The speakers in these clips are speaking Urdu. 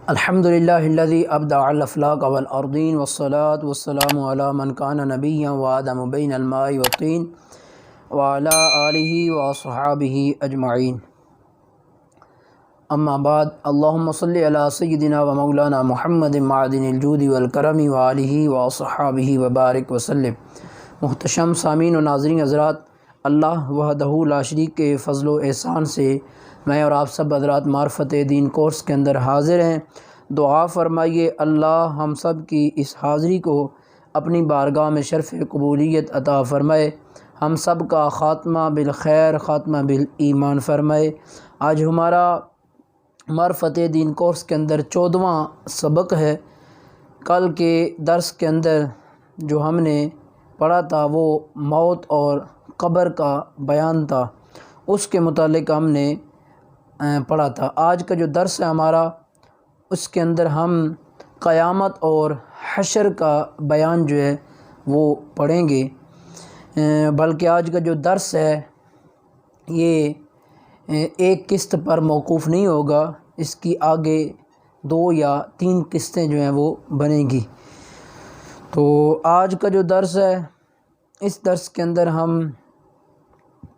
الحمدللہ الذی ابدع الافلاق والارضین والصلاة والسلام علی من کان نبیا وآدم بین الماء والطین وعلی آلہ واصحابہ اجمعین، اما بعد، اللہم صلی علی سیدنا و مولانا محمد معدن الجود والکرم وآلہ واصحابہ وبارک وسلم۔ محتشم سامعین و ناظرین حضرات، اللہ وحدہ لا شریک کے فضل و احسان سے میں اور آپ سب حضرات معرفت دین کورس کے اندر حاضر ہیں۔ دعا فرمائیے اللہ ہم سب کی اس حاضری کو اپنی بارگاہ میں شرف قبولیت عطا فرمائے، ہم سب کا خاتمہ بالخیر، خاتمہ بالایمان فرمائے۔ آج ہمارا معرفت دین کورس کے اندر 14واں سبق ہے۔ کل کے درس کے اندر جو ہم نے پڑھا تھا وہ موت اور قبر کا بیان تھا، اس کے متعلق ہم نے پڑھا تھا۔ آج کا جو درس ہے ہمارا، اس کے اندر ہم قیامت اور حشر کا بیان جو ہے وہ پڑھیں گے، بلکہ آج کا جو درس ہے یہ ایک قسط پر موقوف نہیں ہوگا، اس کی آگے 2 یا 3 قسطیں جو ہیں وہ بنیں گی۔ تو آج کا جو درس ہے، اس درس کے اندر ہم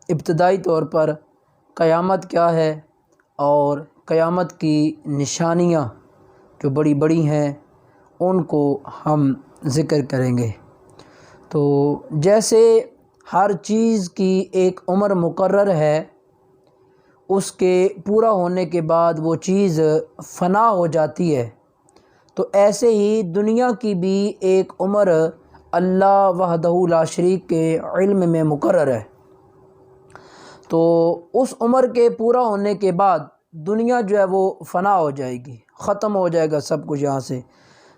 ابتدائی طور پر قیامت کیا ہے اور قیامت کی نشانیاں جو بڑی بڑی ہیں ان کو ہم ذکر کریں گے۔ تو جیسے ہر چیز کی ایک عمر مقرر ہے، اس کے پورا ہونے کے بعد وہ چیز فنا ہو جاتی ہے، تو ایسے ہی دنیا کی بھی ایک عمر اللہ وحدہ لا شریک کے علم میں مقرر ہے۔ تو اس عمر کے پورا ہونے کے بعد دنیا جو ہے وہ فنا ہو جائے گی، ختم ہو جائے گا سب کچھ، یہاں سے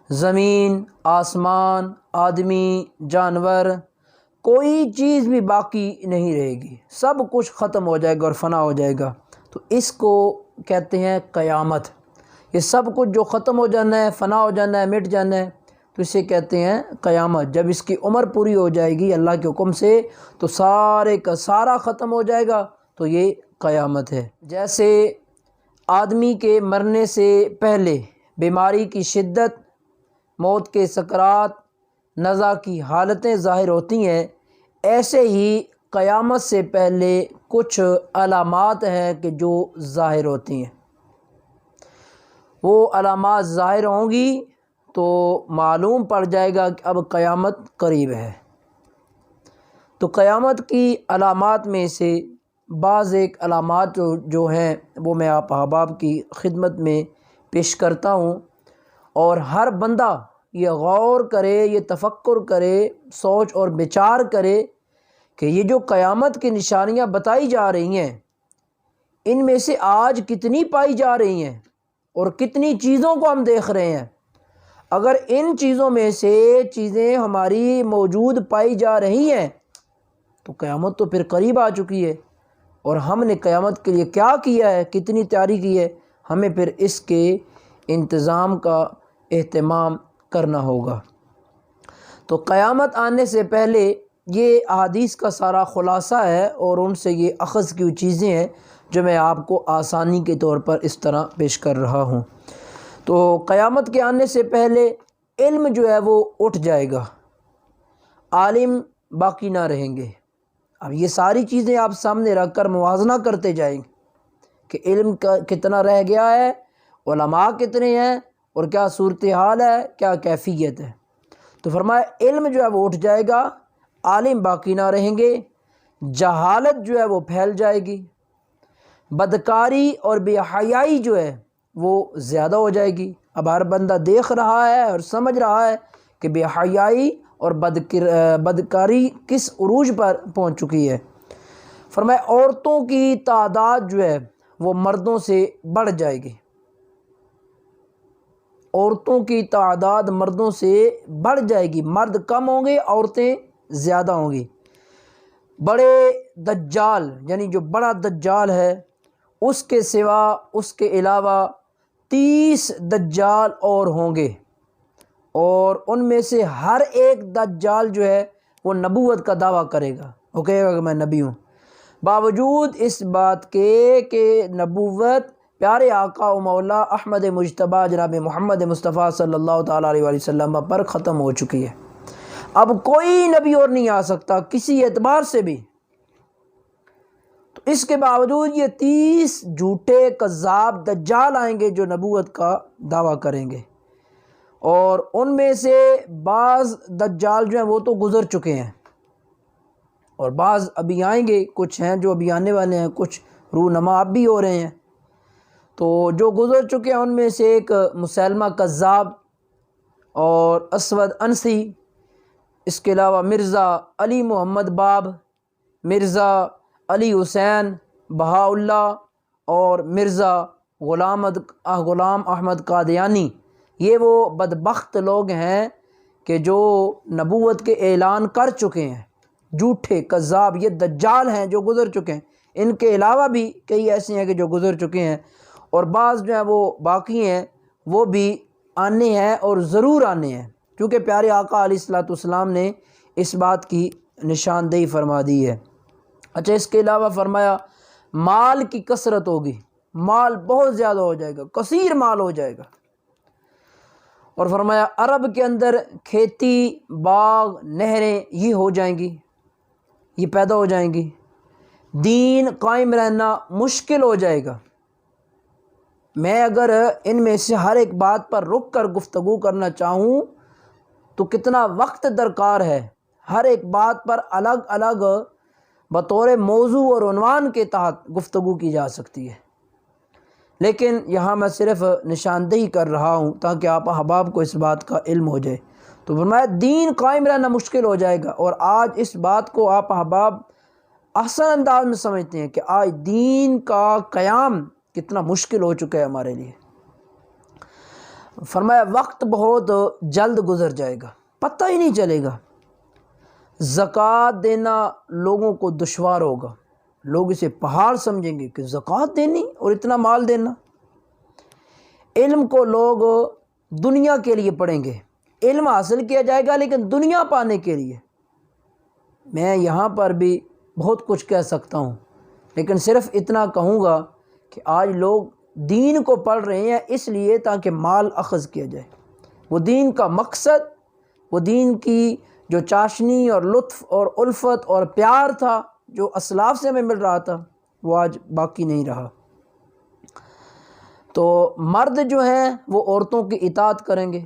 زمین، آسمان، آدمی، جانور، کوئی چیز بھی باقی نہیں رہے گی، سب کچھ ختم ہو جائے گا اور فنا ہو جائے گا۔ تو اس کو کہتے ہیں قیامت۔ یہ سب کچھ جو ختم ہو جانا ہے، فنا ہو جانا ہے، مٹ جانا ہے، تو اسے کہتے ہیں قیامت۔ جب اس کی عمر پوری ہو جائے گی اللہ کے حکم سے، تو سارے کا سارا ختم ہو جائے گا، تو یہ قیامت ہے۔ جیسے آدمی کے مرنے سے پہلے بیماری کی شدت، موت کے سکرات، نزع کی حالتیں ظاہر ہوتی ہیں، ایسے ہی قیامت سے پہلے کچھ علامات ہیں کہ جو ظاہر ہوتی ہیں۔ وہ علامات ظاہر ہوں گی تو معلوم پڑ جائے گا کہ اب قیامت قریب ہے۔ تو قیامت کی علامات میں سے بعض ایک علامات جو ہیں وہ میں آپ احباب کی خدمت میں پیش کرتا ہوں، اور ہر بندہ یہ غور کرے، یہ تفکر کرے، سوچ اور بچار کرے کہ یہ جو قیامت کی نشانیاں بتائی جا رہی ہیں، ان میں سے آج کتنی پائی جا رہی ہیں اور کتنی چیزوں کو ہم دیکھ رہے ہیں۔ اگر ان چیزوں میں سے چیزیں ہماری موجود پائی جا رہی ہیں تو قیامت تو پھر قریب آ چکی ہے، اور ہم نے قیامت کے لیے کیا کیا ہے، کتنی تیاری کی ہے، ہمیں پھر اس کے انتظام کا اہتمام کرنا ہوگا۔ تو قیامت آنے سے پہلے یہ احادیث کا سارا خلاصہ ہے، اور ان سے یہ اخذ کی چیزیں ہیں جو میں آپ کو آسانی کے طور پر اس طرح پیش کر رہا ہوں۔ تو قیامت کے آنے سے پہلے علم جو ہے وہ اٹھ جائے گا، عالم باقی نہ رہیں گے۔ اب یہ ساری چیزیں آپ سامنے رکھ کر موازنہ کرتے جائیں گے کہ علم کا کتنا رہ گیا ہے، علماء کتنے ہیں، اور کیا صورتحال ہے، کیا کیفیت ہے۔ تو فرمایا علم جو ہے وہ اٹھ جائے گا، عالم باقی نہ رہیں گے، جہالت جو ہے وہ پھیل جائے گی، بدکاری اور بے حیائی جو ہے وہ زیادہ ہو جائے گی۔ اب ہر بندہ دیکھ رہا ہے اور سمجھ رہا ہے کہ بے حیائی اور بدکاری کس عروج پر پہنچ چکی ہے۔ فرمایا عورتوں کی تعداد جو ہے وہ مردوں سے بڑھ جائے گی، عورتوں کی تعداد مردوں سے بڑھ جائے گی، مرد کم ہوں گے، عورتیں زیادہ ہوں گی۔ بڑے دجال، یعنی جو بڑا دجال ہے، اس کے سوا، اس کے علاوہ 30 دجال اور ہوں گے، اور ان میں سے ہر ایک دجال جو ہے وہ نبوت کا دعویٰ کرے گا، وہ کہے گا کہ میں نبی ہوں، باوجود اس بات کے کہ نبوت پیارے آقا و مولا احمد مجتبیٰ جناب محمد مصطفیٰ صلی اللہ تعالیٰ علیہ وسلم پر ختم ہو چکی ہے۔ اب کوئی نبی اور نہیں آ سکتا کسی اعتبار سے بھی۔ تو اس کے باوجود یہ 30 جھوٹے کذاب دجال آئیں گے جو نبوت کا دعویٰ کریں گے، اور ان میں سے بعض دجال جو ہیں وہ تو گزر چکے ہیں، اور بعض ابھی آئیں گے، کچھ ہیں جو ابھی آنے والے ہیں، کچھ رونما اب بھی ہو رہے ہیں۔ تو جو گزر چکے ہیں ان میں سے ایک مسیلمہ کذاب اور اسود انسی، اس کے علاوہ مرزا علی محمد باب، مرزا علی حسین بہاء اللہ، اور مرزا غلام احمد قادیانی، یہ وہ بدبخت لوگ ہیں کہ جو نبوت کے اعلان کر چکے ہیں، جھوٹے کذاب، یہ دجال ہیں جو گزر چکے ہیں۔ ان کے علاوہ بھی کئی ایسے ہیں کہ جو گزر چکے ہیں، اور بعض جو ہیں وہ باقی ہیں، وہ بھی آنے ہیں اور ضرور آنے ہیں، کیونکہ پیارے آقا علیہ الصلوۃ والسلام نے اس بات کی نشاندہی فرما دی ہے۔ اچھا، اس کے علاوہ فرمایا مال کی کثرت ہوگی، مال بہت زیادہ ہو جائے گا، کثیر مال ہو جائے گا، اور فرمایا عرب کے اندر کھیتی، باغ، نہریں یہ ہو جائیں گی، یہ پیدا ہو جائیں گی، دین قائم رہنا مشکل ہو جائے گا۔ میں اگر ان میں سے ہر ایک بات پر رک کر گفتگو کرنا چاہوں تو کتنا وقت درکار ہے، ہر ایک بات پر الگ الگ بطور موضوع اور عنوان کے تحت گفتگو کی جا سکتی ہے، لیکن یہاں میں صرف نشاندہی کر رہا ہوں تاکہ آپ احباب کو اس بات کا علم ہو جائے۔ تو فرمایا دین قائم رہنا مشکل ہو جائے گا، اور آج اس بات کو آپ احباب احسن انداز میں سمجھتے ہیں کہ آج دین کا قیام کتنا مشکل ہو چکا ہے ہمارے لیے۔ فرمایا وقت بہت جلد گزر جائے گا، پتہ ہی نہیں چلے گا، زکوٰۃ دینا لوگوں کو دشوار ہوگا، لوگ اسے پہاڑ سمجھیں گے کہ زکوٰۃ دینی اور اتنا مال دینا۔ علم کو لوگ دنیا کے لیے پڑھیں گے، علم حاصل کیا جائے گا لیکن دنیا پانے کے لیے۔ میں یہاں پر بھی بہت کچھ کہہ سکتا ہوں، لیکن صرف اتنا کہوں گا کہ آج لوگ دین کو پڑھ رہے ہیں اس لیے تاکہ مال اخذ کیا جائے۔ وہ دین کا مقصد، وہ دین کی جو چاشنی اور لطف اور الفت اور پیار تھا جو اسلاف سے ہمیں مل رہا تھا، وہ آج باقی نہیں رہا۔ تو مرد جو ہیں وہ عورتوں کی اطاعت کریں گے،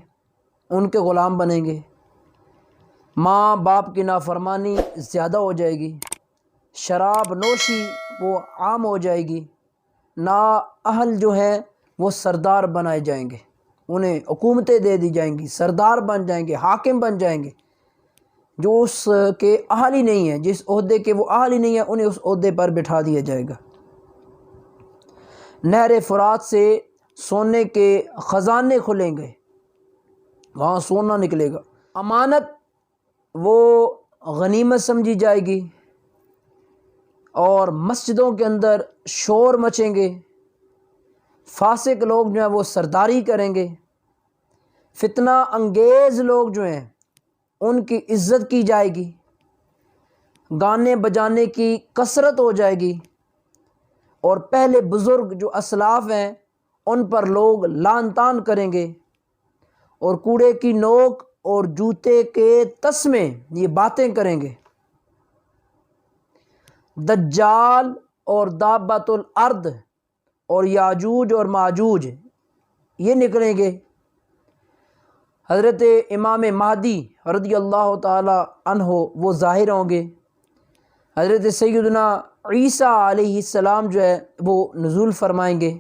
ان کے غلام بنیں گے، ماں باپ کی نافرمانی زیادہ ہو جائے گی، شراب نوشی وہ عام ہو جائے گی، نااہل جو ہیں وہ سردار بنائے جائیں گے، انہیں حکومتیں دے دی جائیں گی، سردار بن جائیں گے، حاکم بن جائیں گے۔ جو اس کے اہل ہی نہیں ہیں، جس عہدے کے وہ اہل ہی نہیں ہیں، انہیں اس عہدے پر بٹھا دیا جائے گا۔ نہر فرات سے سونے کے خزانے کھلیں گے، وہاں سونا نکلے گا۔ امانت وہ غنیمت سمجھی جائے گی، اور مسجدوں کے اندر شور مچیں گے، فاسق لوگ جو ہیں وہ سرداری کریں گے، فتنہ انگیز لوگ جو ہیں ان کی عزت کی جائے گی، گانے بجانے کی کثرت ہو جائے گی، اور پہلے بزرگ جو اسلاف ہیں ان پر لوگ لعن طعن کریں گے، اور کوڑے کی نوک اور جوتے کے تسمے یہ باتیں کریں گے۔ دجال اور دابۃ الارض اور یاجوج اور ماجوج یہ نکلیں گے۔ حضرت امام مہدی رضی اللہ تعالی عنہ وہ ظاہر ہوں گے، حضرت سیدنا عیسیٰ علیہ السلام جو ہے وہ نزول فرمائیں گے،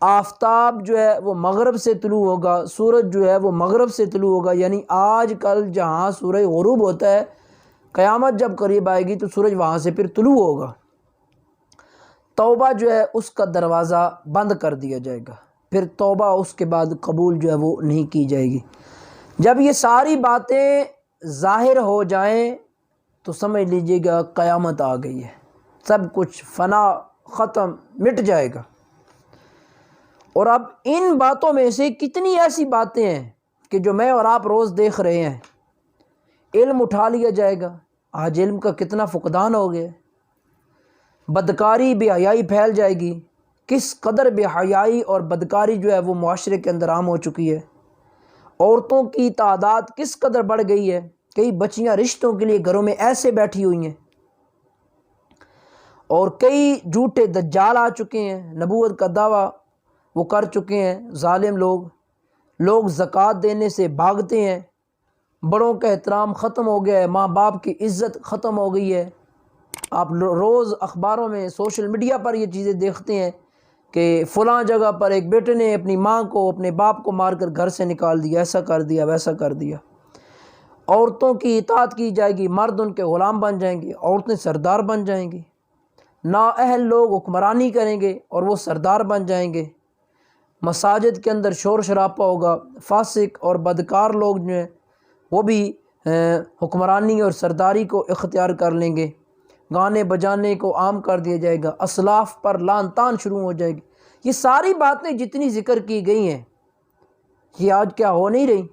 آفتاب جو ہے وہ مغرب سے طلوع ہوگا، سورج جو ہے وہ مغرب سے طلوع ہوگا، یعنی آج کل جہاں سورج غروب ہوتا ہے، قیامت جب قریب آئے گی تو سورج وہاں سے پھر طلوع ہوگا۔ توبہ جو ہے اس کا دروازہ بند کر دیا جائے گا، پھر توبہ اس کے بعد قبول جو ہے وہ نہیں کی جائے گی۔ جب یہ ساری باتیں ظاہر ہو جائیں تو سمجھ لیجیے گا قیامت آ گئی ہے، سب کچھ فنا ختم مٹ جائے گا۔ اور اب ان باتوں میں سے کتنی ایسی باتیں ہیں کہ جو میں اور آپ روز دیکھ رہے ہیں، علم اٹھا لیا جائے گا، آج علم کا کتنا فقدان ہو گیا، بدکاری بے حیائی پھیل جائے گی، کس قدر بے حیائی اور بدکاری جو ہے وہ معاشرے کے اندر عام ہو چکی ہے، عورتوں کی تعداد کس قدر بڑھ گئی ہے، کئی بچیاں رشتوں کے لیے گھروں میں ایسے بیٹھی ہوئی ہیں، اور کئی جھوٹے دجال آ چکے ہیں، نبوت کا دعویٰ وہ کر چکے ہیں ظالم لوگ زکوٰۃ دینے سے بھاگتے ہیں، بڑوں کا احترام ختم ہو گیا ہے، ماں باپ کی عزت ختم ہو گئی ہے۔ آپ روز اخباروں میں سوشل میڈیا پر یہ چیزیں دیکھتے ہیں کہ فلاں جگہ پر ایک بیٹے نے اپنی ماں کو اپنے باپ کو مار کر گھر سے نکال دیا، ایسا کر دیا ویسا کر دیا۔ عورتوں کی اطاعت کی جائے گی، مرد ان کے غلام بن جائیں گے، عورتیں سردار بن جائیں گی، نااہل لوگ حکمرانی کریں گے اور وہ سردار بن جائیں گے، مساجد کے اندر شور شرابہ ہوگا، فاسق اور بدکار لوگ جو ہیں وہ بھی حکمرانی اور سرداری کو اختیار کر لیں گے، گانے بجانے کو عام کر دیا جائے گا، اسلاف پر لعن طعن شروع ہو جائے گی۔ یہ ساری باتیں جتنی ذکر کی گئی ہیں یہ آج کیا ہو نہیں رہی؟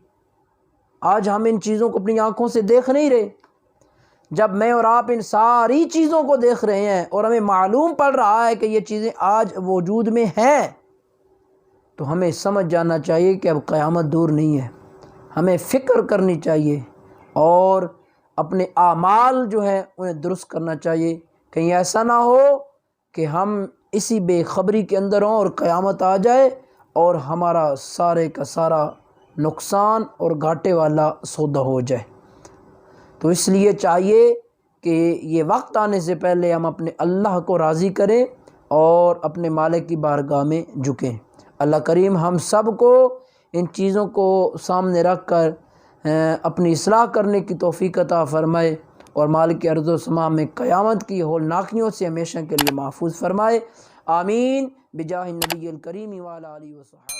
آج ہم ان چیزوں کو اپنی آنکھوں سے دیکھ نہیں رہے؟ جب میں اور آپ ان ساری چیزوں کو دیکھ رہے ہیں اور ہمیں معلوم پڑ رہا ہے کہ یہ چیزیں آج وجود میں ہیں، تو ہمیں سمجھ جانا چاہیے کہ اب قیامت دور نہیں ہے۔ ہمیں فکر کرنی چاہیے اور اپنے اعمال جو ہیں انہیں درست کرنا چاہیے، کہیں ایسا نہ ہو کہ ہم اسی بے خبری کے اندر ہوں اور قیامت آ جائے اور ہمارا سارے کا سارا نقصان اور گھاٹے والا سودا ہو جائے۔ تو اس لیے چاہیے کہ یہ وقت آنے سے پہلے ہم اپنے اللہ کو راضی کریں اور اپنے مالک کی بارگاہ میں جھکیں۔ اللہ کریم ہم سب کو ان چیزوں کو سامنے رکھ کر اپنی اصلاح کرنے کی توفیق عطا فرمائے اور مالک ارض و سما میں قیامت کی ہولناکیوں سے ہمیشہ کے لیے محفوظ فرمائے۔ آمین بجاہ النبی الکریم وعلی آلہ وصحبہ۔